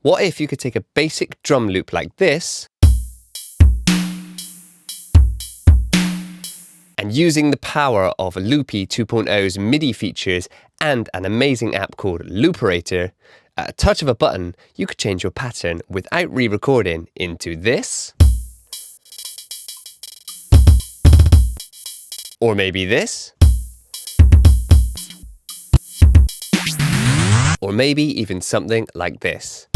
What if you could take a basic drum loop like this and using the power of Loopy 2.0's MIDI features and an amazing app called Looperator, at a touch of a button, you could change your pattern without re-recording into this, or maybe this, or maybe even something like this.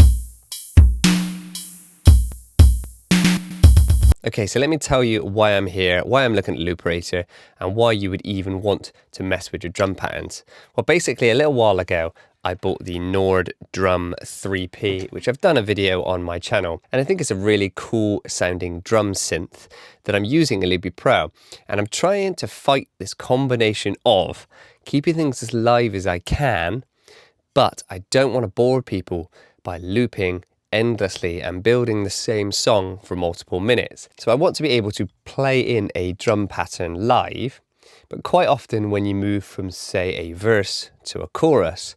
Okay, so let me tell you why I'm here, why I'm looking at Looperator, and why you would even want to mess with your drum patterns. Well, basically, a little while ago, I bought the Nord Drum 3P, which I've done a video on my channel, and I think it's a really cool sounding drum synth that I'm using in Loopy Pro, and I'm trying to fight this combination of keeping things as live as I can, but I don't want to bore people by looping endlessly and building the same song for multiple minutes. So I want to be able to play in a drum pattern live, but quite often when you move from, say, a verse to a chorus,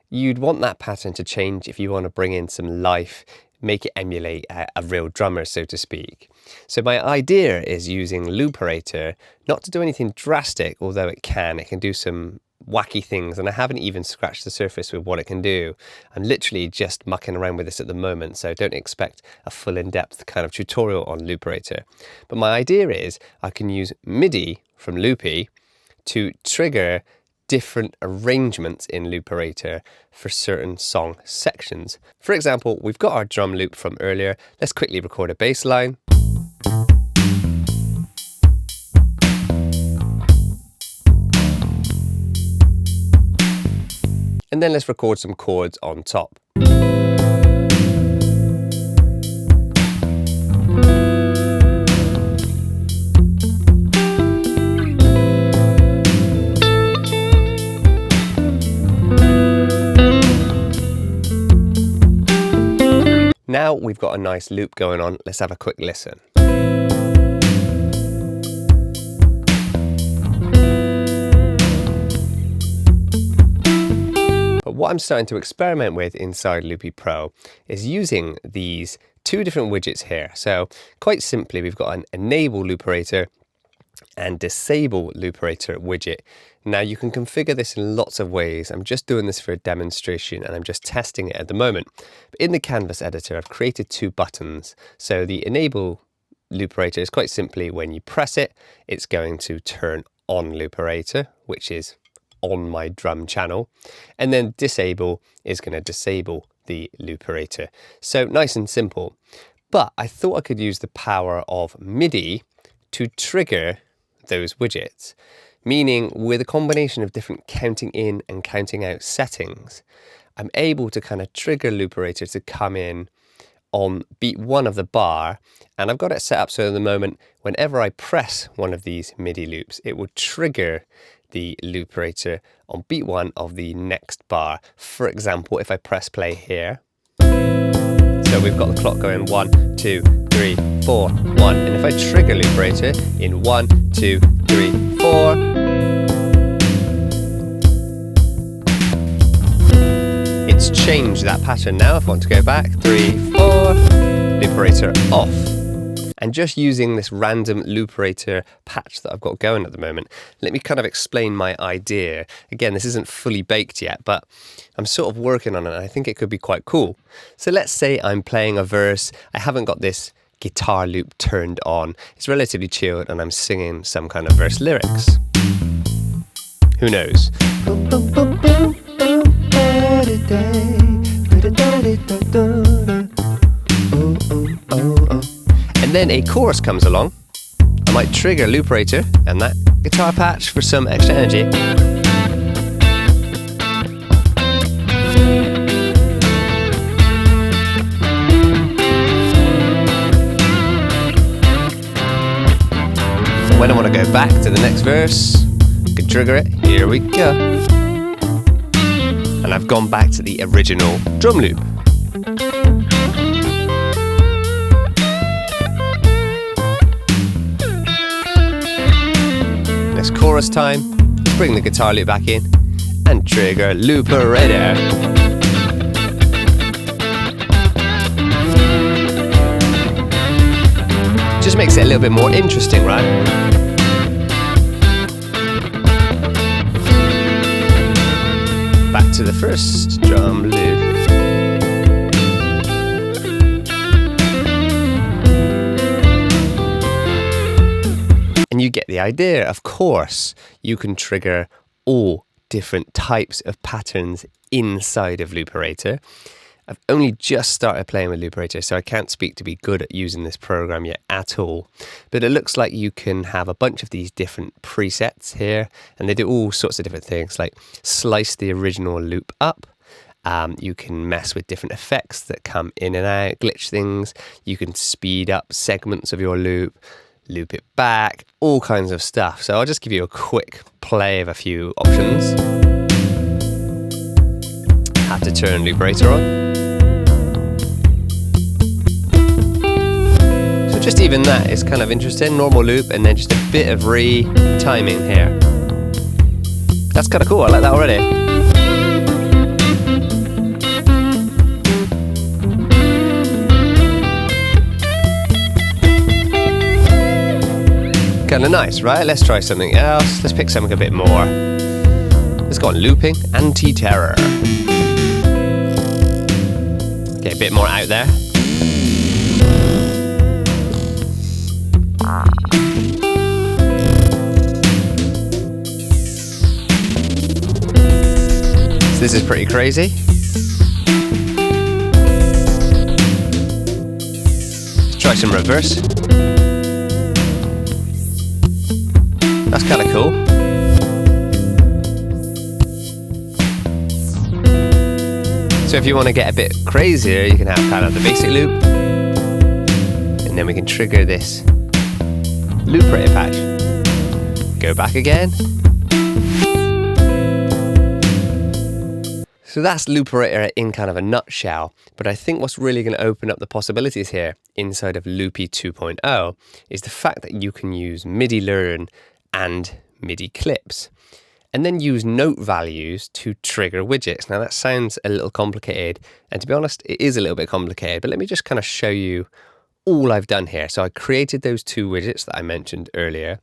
you'd want that pattern to change if you want to bring in some life, make it emulate a real drummer, so to speak. So my idea is using Looperator, not to do anything drastic, although it can do some wacky things, and I haven't even scratched the surface with what it can do. I'm literally just mucking around with this at the moment, so don't expect a full in-depth kind of tutorial on Looperator. But my idea is I can use MIDI from Loopy to trigger different arrangements in Looperator for certain song sections. For example, we've got our drum loop from earlier. Let's quickly record a bass line. And then let's record some chords on top. Now we've got a nice loop going on. Let's have a quick listen. What I'm starting to experiment with inside Loopy Pro is using these two different widgets here. So quite simply, we've got an enable Looperator and disable Looperator widget. Now you can configure this in lots of ways. I'm just doing this for a demonstration and I'm just testing it at the moment. But in the canvas editor, I've created two buttons. So the enable Looperator is quite simply when you press it, it's going to turn on Looperator, which is on my drum channel, and then disable is going to disable the Looperator. So nice and simple. But I thought I could use the power of MIDI to trigger those widgets, meaning with a combination of different counting in and counting out settings, I'm able to kind of trigger Looperator to come in on beat 1 of the bar, and I've got it set up so at the moment whenever I press one of these MIDI loops, it will trigger the Looperator on beat 1 of the next bar. For example, if I press play here, so we've got the clock going 1, 2, 3, 4, 1, and if I trigger Looperator in 1, 2, 3, 4, it's changed that pattern now. If I want to go back, 3, 4, Looperator off. And just using this random Looperator patch that I've got going at the moment, let me kind of explain my idea. Again, this isn't fully baked yet, but I'm sort of working on it and I think it could be quite cool. So let's say I'm playing a verse, I haven't got this guitar loop turned on, it's relatively chilled and I'm singing some kind of verse lyrics. Who knows? And then a chorus comes along. I might trigger Looperator and that guitar patch for some extra energy. When I want to go back to the next verse, I can trigger it. Here we go. And I've gone back to the original drum loop. It's chorus time. Let's bring the guitar loop back in and trigger Looperator. makes it a little bit more interesting, right? Back to the first drum loop. And you get the idea. Of course, you can trigger all different types of patterns inside of Looperator. I've only just started playing with Looperator, so I can't speak to be good at using this program yet at all. But it looks like you can have a bunch of these different presets here, and they do all sorts of different things, like slice the original loop up. You can mess with different effects that come in and out, glitch things. You can speed up segments of your loop, loop it back, all kinds of stuff. So I'll just give you a quick play of a few options. Have to turn Looperator on. So just even that is kind of interesting. Normal loop and then just a bit of re-timing here. That's kind of cool. I like that already. Kind of nice, right? Let's try something else. Let's pick something a bit more. Let's go on looping, anti-terror. Okay, a bit more out there. So this is pretty crazy. Let's try some reverse. That's kind of cool. So if you want to get a bit crazier, you can have kind of the basic loop. And then we can trigger this Looperator patch. Go back again. So that's Looperator in kind of a nutshell. But I think what's really going to open up the possibilities here inside of Loopy 2.0 is the fact that you can use MIDI learn and MIDI clips, and then use note values to trigger widgets. Now that sounds a little complicated, and to be honest, it is a little bit complicated, but let me just kind of show you all I've done here. So I created those two widgets that I mentioned earlier.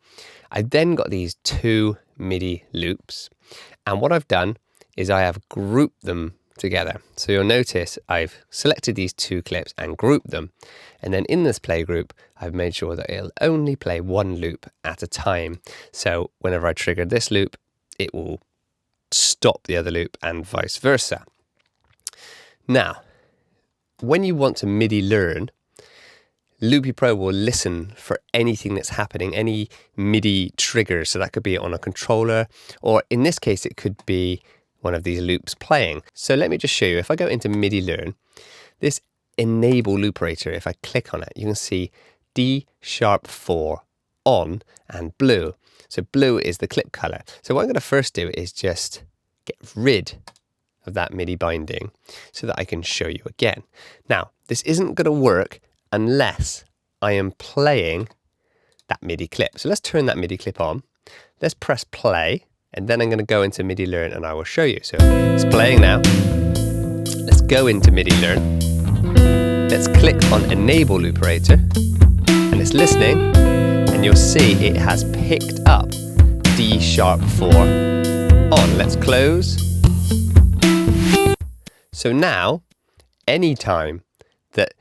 I then got these two MIDI loops, and what I've done is I have grouped them together. So you'll notice I've selected these two clips and grouped them. And then in this play group, I've made sure that it'll only play one loop at a time. So whenever I trigger this loop, it will stop the other loop and vice versa. Now, when you want to MIDI learn, Loopy Pro will listen for anything that's happening, any MIDI triggers. So that could be on a controller, or in this case, it could be one of these loops playing. So let me just show you. If I go into MIDI learn, this enable Looperator, if I click on it, you can see D#4 on and blue. So blue is the clip color. So what I'm going to first do is just get rid of that MIDI binding so that I can show you again. Now, this isn't going to work unless I am playing that MIDI clip. So let's turn that MIDI clip on. Let's press play. And then I'm going to go into MIDI learn and I will show you. So it's playing now. Let's go into MIDI learn. Let's click on enable Looperator and it's listening, and you'll see it has picked up D#4 on. Let's close. So now, anytime that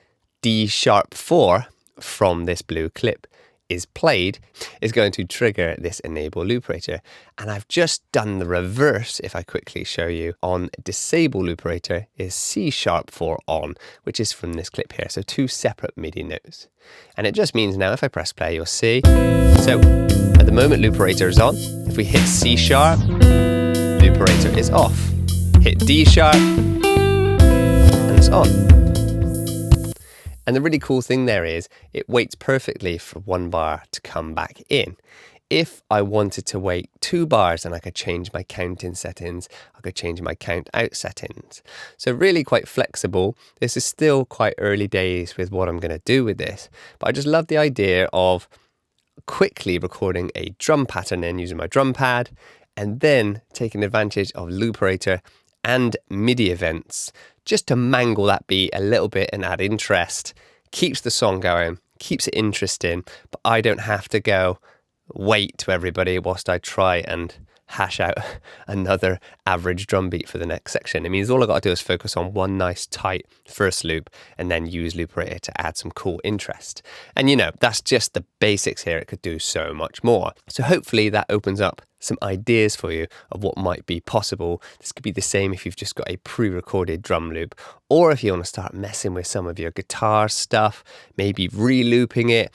D#4 from this blue clip is played, is going to trigger this enable Looperator. And I've just done the reverse. If I quickly show you, on disable Looperator is C#4 on, which is from this clip here. So two separate MIDI notes. And it just means now if I press play, you'll see. So at the moment, Looperator is on. If we hit C#, Looperator is off. Hit D#, and it's on. And the really cool thing there is it waits perfectly for one bar to come back in. If I wanted to wait 2 bars, then I could change my count in settings. I could change my count out settings. So really quite flexible. This is still quite early days with what I'm going to do with this. But I just love the idea of quickly recording a drum pattern in using my drum pad, and then taking advantage of Looperator and MIDI events just to mangle that beat a little bit and add interest. Keeps the song going, keeps it interesting, but I don't have to go wait to everybody whilst I try and hash out another average drum beat for the next section. It means all I got to do is focus on one nice tight first loop and then use Looperator to add some cool interest. And you know, that's just the basics here. It could do so much more. So hopefully that opens up some ideas for you of what might be possible. This could be the same if you've just got a pre-recorded drum loop, or if you want to start messing with some of your guitar stuff, maybe re-looping it.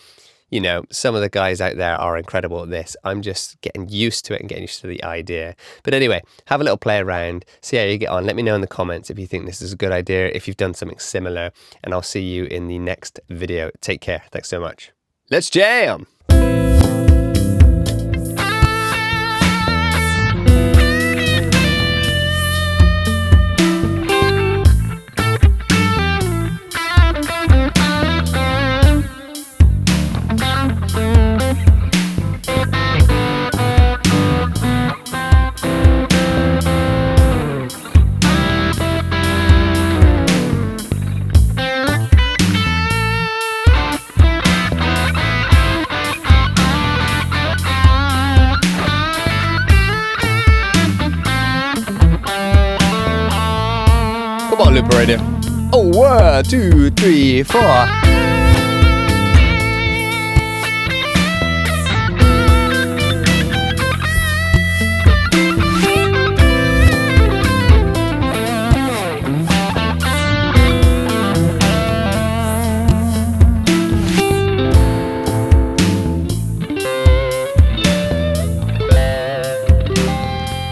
You know, some of the guys out there are incredible at this. I'm just getting used to it and getting used to the idea. But anyway, have a little play around, see how you get on. Let me know in the comments if you think this is a good idea, if you've done something similar, and I'll see you in the next video. Take care. Thanks so much. Let's jam! Come on, Looperator. Oh, 1, 2, 3, 4.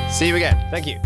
See you again. Thank you.